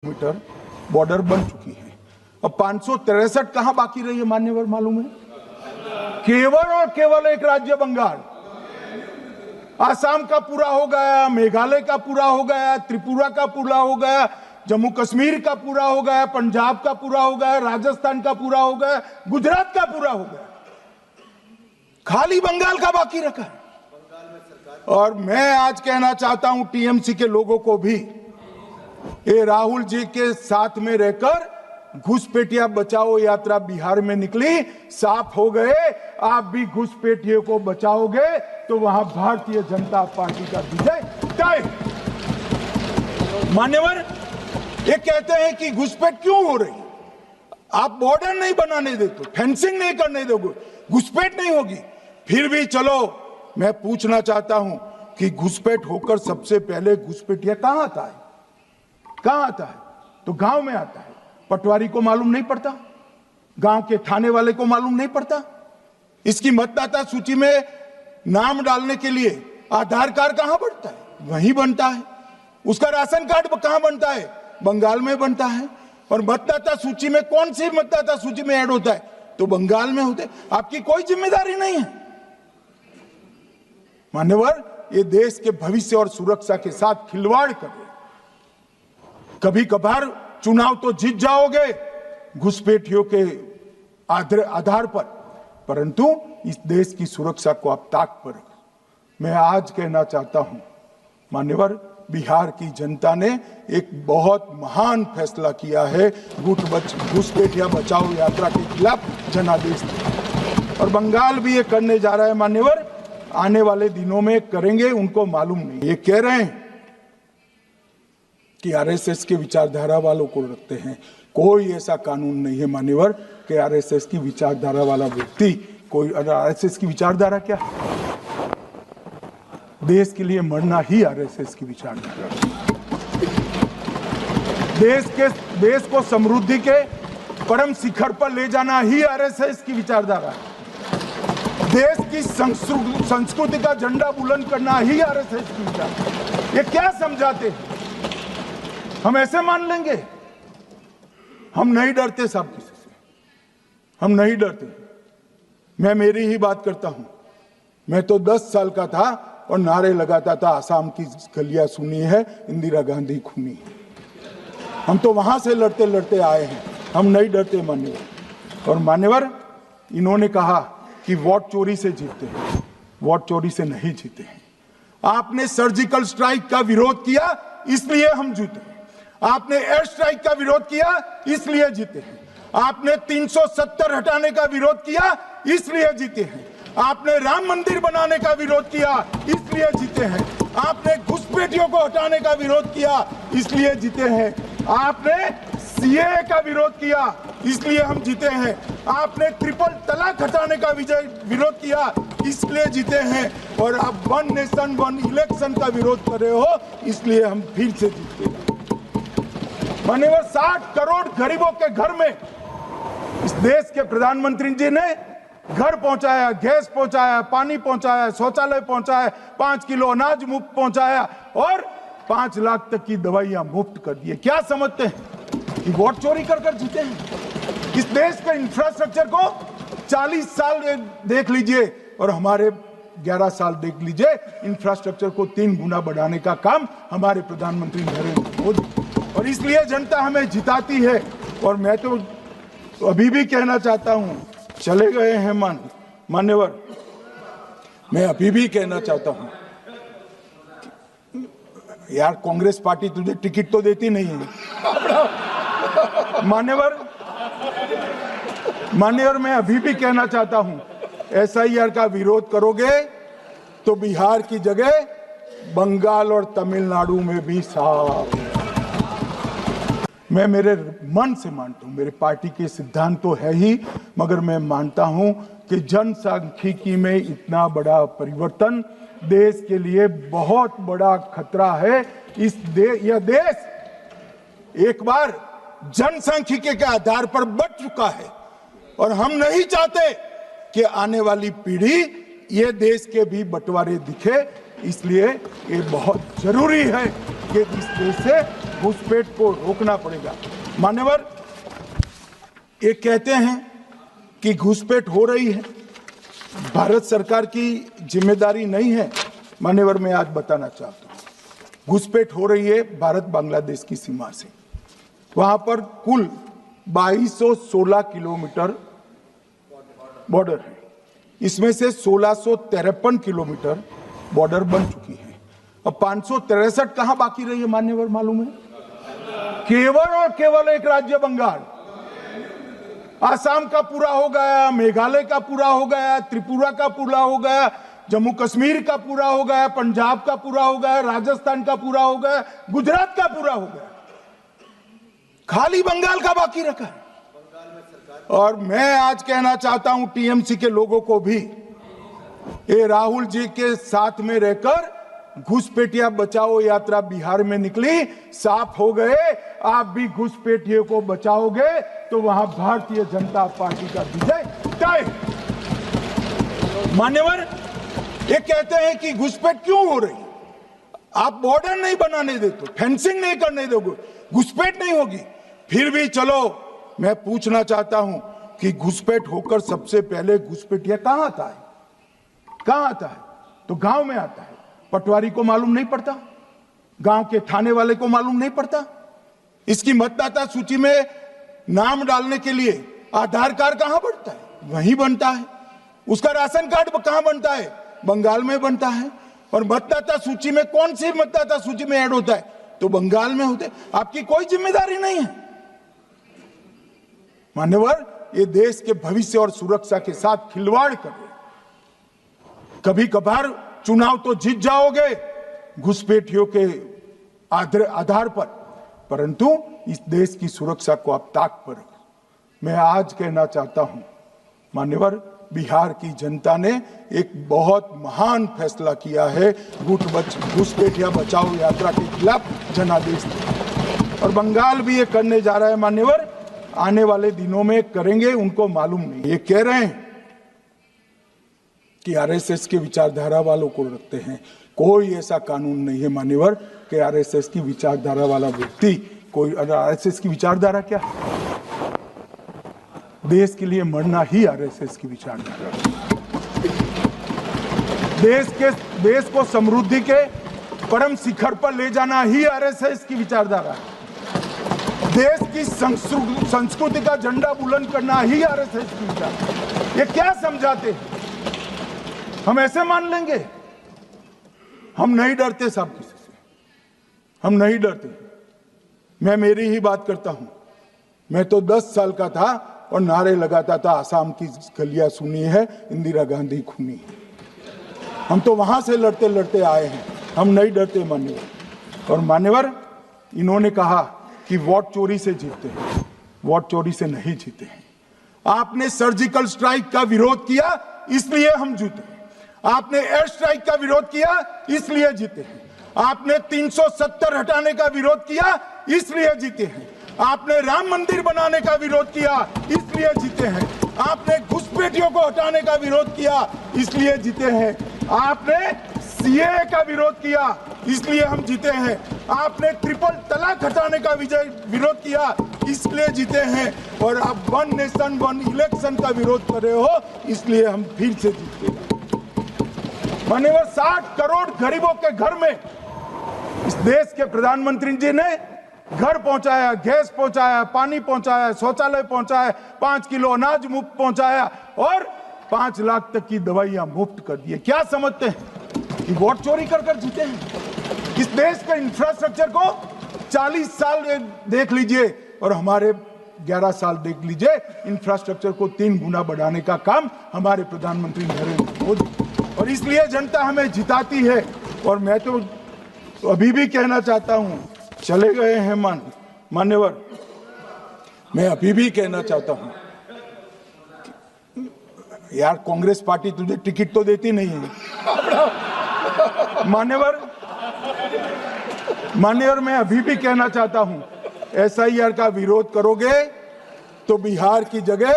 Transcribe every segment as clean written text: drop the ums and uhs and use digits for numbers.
Metre border बन चुकी है। अब 563 कहां बाकी रही है मान्यवर मालूम है? केवल और केवल एक राज्य बंगाल। आसाम का पूरा हो गया, मेघालय का पूरा हो गया, त्रिपुरा का पूरा हो गया, जम्मू कश्मीर का पूरा हो गया, पंजाब का पूरा हो गया, राजस्थान का पूरा हो गया, गुजरात का पूरा हो गया, खाली बंगाल का बाकी रखा है। और मैं आज कहना चाहता हूं टीएमसी के लोगों को भी, ये राहुल जी के साथ में रहकर घुसपैठिया बचाओ यात्रा बिहार में निकली, साफ हो गए। आप भी घुसपैठियों को बचाओगे तो वहां भारतीय जनता पार्टी का विजय तय। मान्यवर, ये कहते हैं कि घुसपैठ क्यों हो रही? आप बॉर्डर नहीं बनाने देते, फेंसिंग नहीं करने दोगे, घुसपैठ नहीं होगी। फिर भी चलो, मैं पूछना चाहता हूं कि घुसपैठ होकर सबसे पहले घुसपैठिया कहां आता है? कहां आता है? तो गांव में आता है। पटवारी को मालूम नहीं पड़ता, गांव के थाने वाले को मालूम नहीं पड़ता। इसकी मतदाता सूची में नाम डालने के लिए आधार कार्ड कहां बनता है? वहीं बनता है। उसका राशन कार्ड कहां बनता है? बंगाल में बनता है। और मतदाता सूची में कौन सी मतदाता सूची में ऐड होता है? तो बंगाल में होते। आपकी कोई जिम्मेदारी नहीं है। मान्यवर, ये देश के भविष्य और सुरक्षा के साथ खिलवाड़ कर रहे। कभी कभार चुनाव तो जीत जाओगे घुसपैठियों के आधार पर, परंतु इस देश की सुरक्षा को आप ताक पर रखो। मैं आज कहना चाहता हूं मान्यवर, बिहार की जनता ने एक बहुत महान फैसला किया है घुसपैठिया बचाओ यात्रा के खिलाफ जनादेश। और बंगाल भी ये करने जा रहा है मान्यवर, आने वाले दिनों में करेंगे, उनको मालूम नहीं। ये कह रहे हैं कि आरएसएस के विचारधारा वालों को रखते हैं। कोई ऐसा कानून नहीं है मान्यवर कि आरएसएस की विचारधारा वाला व्यक्ति कोई। आरएसएस की विचारधारा क्या है? देश के लिए मरना ही आरएसएस की विचारधारा है। देश को समृद्धि के परम शिखर पर ले जाना ही आरएसएस की विचारधारा है। देश की संस्कृति का झंडा बुलंद करना ही आरएसएस की विचारधारा। ये क्या समझाते हैं? हम ऐसे मान लेंगे? हम नहीं डरते साहब किसी से, हम नहीं डरते। मैं मेरी ही बात करता हूं। मैं तो 10 साल का था और नारे लगाता था, आसाम की गलियां सुनी है, इंदिरा गांधी खूनी है। हम तो वहां से लड़ते लड़ते आए हैं, हम नहीं डरते मान्यवर। और मान्यवर, इन्होंने कहा कि वोट चोरी से जीतते हैं। वोट चोरी से नहीं जीते हैं। आपने सर्जिकल स्ट्राइक का विरोध किया, इसलिए हम जीते। आपने एयर स्ट्राइक का विरोध किया, इसलिए जीते हैं। आपने 370 हटाने का विरोध किया, इसलिए जीते हैं। आपने राम मंदिर बनाने का विरोध किया, इसलिए जीते हैं। आपने घुसपैठियों को हटाने का विरोध किया, इसलिए जीते हैं। आपने सीएए का विरोध किया, इसलिए हम जीते हैं। आपने ट्रिपल तलाक हटाने का विरोध किया, इसलिए जीते हैं। और आप वन नेशन वन इलेक्शन का विरोध कर रहे हो, इसलिए हम फिर से जीते हैं। मान्यवर, 60 करोड़ गरीबों के घर में इस देश के प्रधानमंत्री जी ने घर पहुंचाया, गैस पहुंचाया, पानी पहुंचाया, शौचालय पहुंचाया, 5 किलो अनाज मुफ्त पहुंचाया और 5 लाख तक की दवाइयां मुफ्त कर दी। क्या समझते हैं कि वोट चोरी कर जीते हैं? इस देश के इंफ्रास्ट्रक्चर को 40 साल देख लीजिए और हमारे 11 साल देख लीजिए, इंफ्रास्ट्रक्चर को 3 गुना बढ़ाने का काम हमारे प्रधानमंत्री नरेंद्र मोदी। और इसलिए जनता हमें जिताती है। और मैं तो अभी भी कहना चाहता हूं, चले गए हैं मान्यवर, मैं अभी भी कहना चाहता हूं, यार कांग्रेस पार्टी तुझे टिकट तो देती नहीं है मान्यवर। मैं अभी भी कहना चाहता हूं, एसआईआर का विरोध करोगे तो बिहार की जगह बंगाल और तमिलनाडु में भी साफ। मैं मेरे मन से मानता हूं, मेरे पार्टी के सिद्धांत तो है ही, मगर मैं मानता हूं कि जनसांख्यिकी में इतना बड़ा परिवर्तन देश के लिए बहुत बड़ा खतरा है। यह देश एक बार जनसांख्यिकी के आधार पर बढ़ चुका है और हम नहीं चाहते कि आने वाली पीढ़ी ये देश के भी बंटवारे दिखे। इसलिए ये बहुत जरूरी है कि इस देश से घुसपैठ को रोकना पड़ेगा। मान्यवर, ये कहते हैं कि घुसपैठ हो रही है, भारत सरकार की जिम्मेदारी नहीं है। मान्यवर, मैं आज बताना चाहता हूं, घुसपैठ हो रही है भारत बांग्लादेश की सीमा से। वहां पर कुल 2216 किलोमीटर बॉर्डर है, इसमें से 1653 किलोमीटर बॉर्डर बन चुकी है। अब 563 कहां बाकी रही है मान्यवर, मालूम है? केवल और केवल एक राज्य बंगाल। आसाम का पूरा हो गया, मेघालय का पूरा हो गया, त्रिपुरा का पूरा हो गया, जम्मू कश्मीर का पूरा हो गया, पंजाब का पूरा हो गया, राजस्थान का पूरा हो गया, गुजरात का पूरा हो गया, खाली बंगाल का बाकी रखा है। और मैं आज कहना चाहता हूं टीएमसी के लोगों को भी, ये राहुल जी के साथ में रहकर घुसपैठिया बचाओ यात्रा बिहार में निकली, साफ हो गए। आप भी घुसपैठियों को बचाओगे तो वहां भारतीय जनता पार्टी का विजय तय। मान्यवर, ये कहते हैं कि घुसपैठ क्यों हो रही? आप बॉर्डर नहीं बनाने देते, फेंसिंग नहीं करने दोगे, घुसपैठ नहीं होगी। फिर भी चलो, मैं पूछना चाहता हूं कि घुसपैठ होकर सबसे पहले घुसपैठिया कहां आता है? कहां आता है? तो गांव में आता है। पटवारी को मालूम नहीं पड़ता, गांव के थाने वाले को मालूम नहीं पड़ता। इसकी मतदाता सूची में नाम डालने के लिए आधार कार्ड कहां बनता है? वहीं बनता है। उसका राशन कार्ड कहां बनता है? बंगाल में बनता है। और मतदाता सूची में कौन सी मतदाता सूची में ऐड होता है? तो बंगाल में होते। आपकी कोई जिम्मेदारी नहीं है। मान्यवर, ये देश के भविष्य और सुरक्षा के साथ खिलवाड़ कर रहे। कभी कभार चुनाव तो जीत जाओगे घुसपैठियों के आधार पर, परंतु इस देश की सुरक्षा को आप ताक पर रखो। मैं आज कहना चाहता हूं मान्यवर, बिहार की जनता ने एक बहुत महान फैसला किया है, घुसपैठिया बचाओ यात्रा के खिलाफ जनादेश दिया। और बंगाल भी ये करने जा रहा है मान्यवर, आने वाले दिनों में करेंगे, उनको मालूम नहीं। ये कह रहे हैं कि आरएसएस के विचारधारा वालों को रखते हैं। कोई ऐसा कानून नहीं है मान्यवर कि आरएसएस की विचारधारा वाला व्यक्ति कोई, आरएसएस की विचारधारा क्या है? देश के लिए मरना ही आरएसएस की विचारधारा है। देश को समृद्धि के परम शिखर पर ले जाना ही आरएसएस की विचारधारा है। देश की संस्कृति का झंडा बुलंद करना ही आरएसएस की विचारधारा है। ये क्या समझाते हैं? हम ऐसे मान लेंगे? हम नहीं डरते साहब किसी से, हम नहीं डरते। मैं मेरी ही बात करता हूं। मैं तो 10 साल का था और नारे लगाता था, आसाम की गलियां सुनी है, इंदिरा गांधी खूनी है। हम तो वहां से लड़ते लड़ते आए हैं, हम नहीं डरते मान्यवर। और मान्यवर, इन्होंने कहा कि वोट चोरी से जीतते हैं, वोट चोरी से नहीं जीते हैं। आपने सर्जिकल स्ट्राइक का विरोध किया, इसलिए हम जीते। आपने एयर स्ट्राइक का विरोध किया, इसलिए जीते हैं। आपने 370 हटाने का विरोध किया, इसलिए जीते हैं। आपने राम मंदिर बनाने का विरोध किया, इसलिए जीते हैं। आपने घुसपैठियों को हटाने का विरोध किया, इसलिए जीते हैं। आपने सीएए का विरोध किया, इसलिए हम जीते हैं। आपने ट्रिपल तलाक हटाने का विरोध किया, इसलिए जीते हैं। और आप 1 नेशन 1 इलेक्शन का विरोध कर रहे हो, इसलिए हम फिर से जीते। मान्यवर, 60 करोड़ गरीबों के घर में इस देश के प्रधानमंत्री जी ने घर पहुंचाया, गैस पहुंचाया, पानी पहुंचाया, शौचालय पहुंचाया, 5 किलो अनाज मुफ्त पहुंचाया और 5 लाख तक की दवाइयां मुफ्त कर दी। क्या समझते हैं कि वोट चोरी कर जीते हैं? इस देश के इंफ्रास्ट्रक्चर को 40 साल देख लीजिए और हमारे 11 साल देख लीजिए, इंफ्रास्ट्रक्चर को 3 गुना बढ़ाने का काम हमारे प्रधानमंत्री नरेंद्र मोदी। और इसलिए जनता हमें जिताती है। और मैं तो अभी भी कहना चाहता हूं, चले गए हैं मान्यवर, मैं अभी भी कहना चाहता हूं, यार कांग्रेस पार्टी तुझे टिकट तो देती नहीं है मान्यवर, मैं अभी भी कहना चाहता हूं, एसआईआर का विरोध करोगे तो बिहार की जगह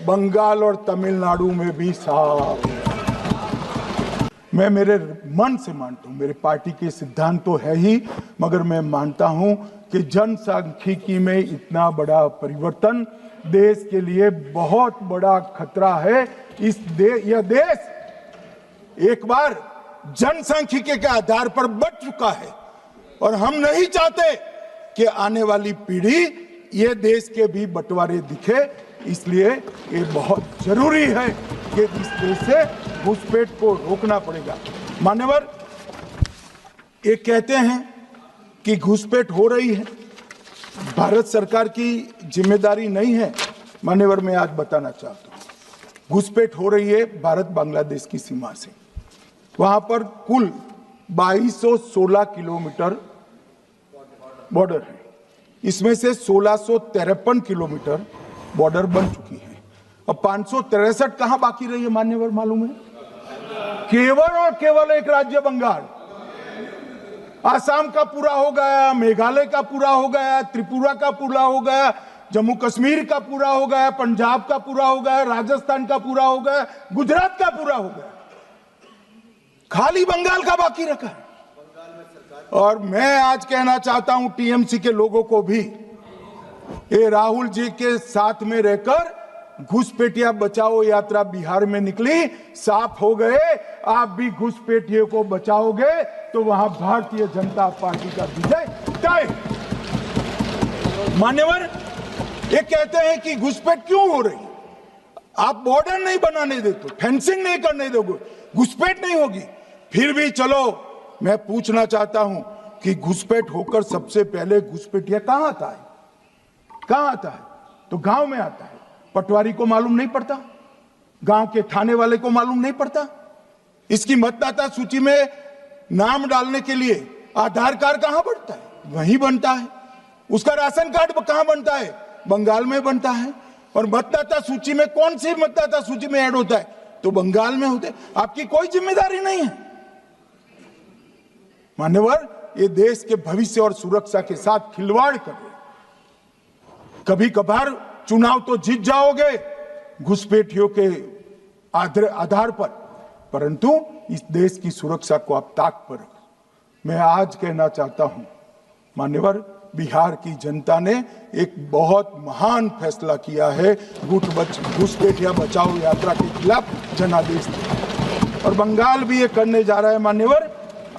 बंगाल और तमिलनाडु में भी साफ। मैं मेरे मन से मानता हूं, मेरे पार्टी के सिद्धांत तो है ही, मगर मैं मानता हूं कि जनसांख्यिकी में इतना बड़ा परिवर्तन देश के लिए बहुत बड़ा खतरा है। यह देश एक बार जनसांख्यिकी के आधार पर बट चुका है और हम नहीं चाहते कि आने वाली पीढ़ी ये देश के भी बंटवारे दिखे। इसलिए ये बहुत जरूरी है कि इस देश से घुसपैठ को रोकना पड़ेगा। मान्यवर, ये कहते हैं कि घुसपैठ हो रही है, भारत सरकार की जिम्मेदारी नहीं है। मान्यवर, मैं आज बताना चाहता हूं, घुसपैठ हो रही है भारत बांग्लादेश की सीमा से। वहां पर कुल 2216 किलोमीटर बॉर्डर है, इसमें से 1653 किलोमीटर बॉर्डर बन चुकी है। अब 563 कहां बाकी रही है मान्यवर, मालूम है? केवल और केवल एक राज्य बंगाल। आसाम का पूरा हो गया, मेघालय का पूरा हो गया, त्रिपुरा का पूरा हो गया, जम्मू कश्मीर का पूरा हो गया, पंजाब का पूरा हो गया, राजस्थान का पूरा हो गया, गुजरात का पूरा हो गया, खाली बंगाल का बाकी रखा है। और मैं आज कहना चाहता हूं टीएमसी के लोगों को भी, ये राहुल जी के साथ में रहकर घुसपैठिया बचाओ यात्रा बिहार में निकली, साफ हो गए। आप भी घुसपैठियों को बचाओगे तो वहां भारतीय जनता पार्टी का विजय तय। मान्यवर, ये कहते हैं कि घुसपैठ क्यों हो रही? आप बॉर्डर नहीं बनाने देते, फेंसिंग नहीं करने दोगे, घुसपैठ नहीं होगी। फिर भी चलो, मैं पूछना चाहता हूं कि घुसपैठ होकर सबसे पहले घुसपैठिया कहां आता है? कहां आता है? तो गांव में आता है। पटवारी को मालूम नहीं पड़ता, गांव के थाने वाले को मालूम नहीं पड़ता। इसकी मतदाता सूची में नाम डालने के लिए आधार कार्ड कहां बनता है? वहीं बनता है। उसका राशन कार्ड कहां बनता है? बंगाल में बनता है। और मतदाता सूची में कौन सी मतदाता सूची में ऐड होता है? तो बंगाल में होते। आपकी कोई जिम्मेदारी नहीं है। मान्यवर, ये देश के भविष्य और सुरक्षा के साथ खिलवाड़ कर रहे। कभी कभार चुनाव तो जीत जाओगे घुसपैठियों के आधार पर, परंतु इस देश की सुरक्षा को आप ताक पर रखो। मैं आज कहना चाहता हूं मान्यवर, बिहार की जनता ने एक बहुत महान फैसला किया है, घुसपैठिया बचाओ यात्रा के खिलाफ जनादेश दिया। और बंगाल भी ये करने जा रहा है मान्यवर,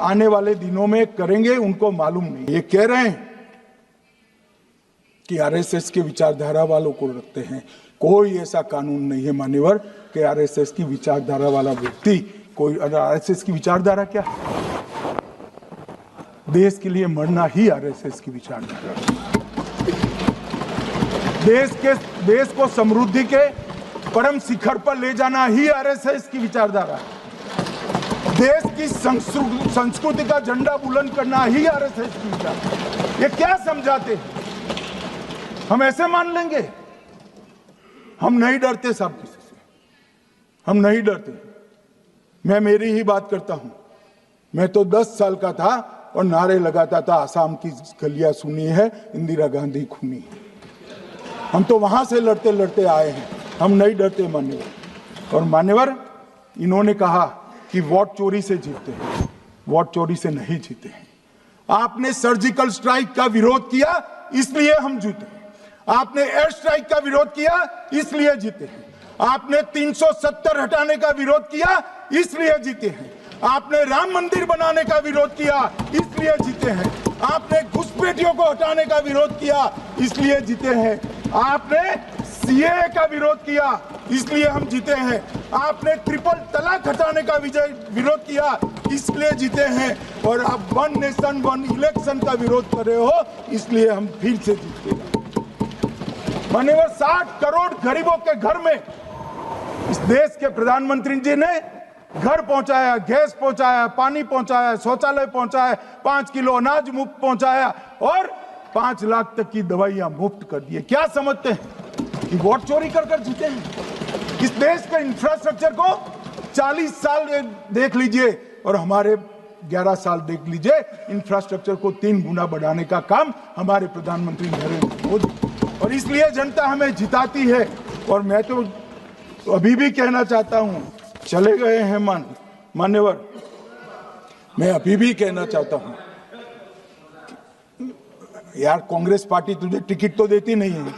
आने वाले दिनों में करेंगे, उनको मालूम नहीं। ये कह रहे हैं कि आरएसएस के विचारधारा वालों को रखते हैं। कोई ऐसा कानून नहीं है मान्यवर कि आरएसएस की विचारधारा वाला व्यक्ति कोई। आरएसएस की विचारधारा क्या है? देश के लिए मरना ही आरएसएस की विचारधारा है। देश को समृद्धि के परम शिखर पर ले जाना ही आरएसएस की विचारधारा है। देश की संस्कृति का झंडा बुलंद करना ही आरएसएस की विचारधारा। ये क्या समझाते हैं? हम ऐसे मान लेंगे? हम नहीं डरते साहब, किसी से हम नहीं डरते। मैं मेरी ही बात करता हूं। मैं तो 10 साल का था और नारे लगाता था, आसाम की गलियां सुनी है, इंदिरा गांधी खूनी है। हम तो वहां से लड़ते लड़ते आए हैं, हम नहीं डरते मान्यवर। और मान्यवर, इन्होंने कहा कि वोट चोरी से जीतते हैं, वोट चोरी से नहीं जीते हैं। आपने सर्जिकल स्ट्राइक का विरोध किया, इसलिए हम जीते। आपने एयर स्ट्राइक का विरोध किया, इसलिए जीते हैं। आपने 370 हटाने का विरोध किया, इसलिए जीते हैं। आपने राम मंदिर बनाने का विरोध किया, इसलिए जीते हैं। आपने घुसपैठियों को हटाने का विरोध किया, इसलिए जीते हैं। आपने सीएए का विरोध किया, इसलिए हम जीते हैं। आपने ट्रिपल तलाक हटाने का विरोध किया, इसलिए जीते हैं। और आप 1 नेशन 1 इलेक्शन का विरोध कर रहे हो, इसलिए हम फिर से जीते हैं। माननीय 60 करोड़ गरीबों के घर में इस देश के प्रधानमंत्री जी ने घर पहुंचाया, गैस पहुंचाया, पानी पहुंचाया, शौचालय पहुंचाया, 5 किलो अनाज मुफ्त पहुंचाया और 5 लाख तक की दवाइयां मुफ्त कर दी। क्या समझते हैं कि वोट चोरी कर कर जीते हैं? इस देश के इंफ्रास्ट्रक्चर को 40 साल देख लीजिए और हमारे 11 साल देख लीजिए, इंफ्रास्ट्रक्चर को 3 गुना बढ़ाने का काम हमारे प्रधानमंत्री नरेंद्र मोदी। और इसलिए जनता हमें जिताती है। और मैं तो अभी भी कहना चाहता हूं, चले गए हैं मान्यवर, मैं अभी भी कहना चाहता हूं, यार कांग्रेस पार्टी तुझे टिकट तो देती नहीं है।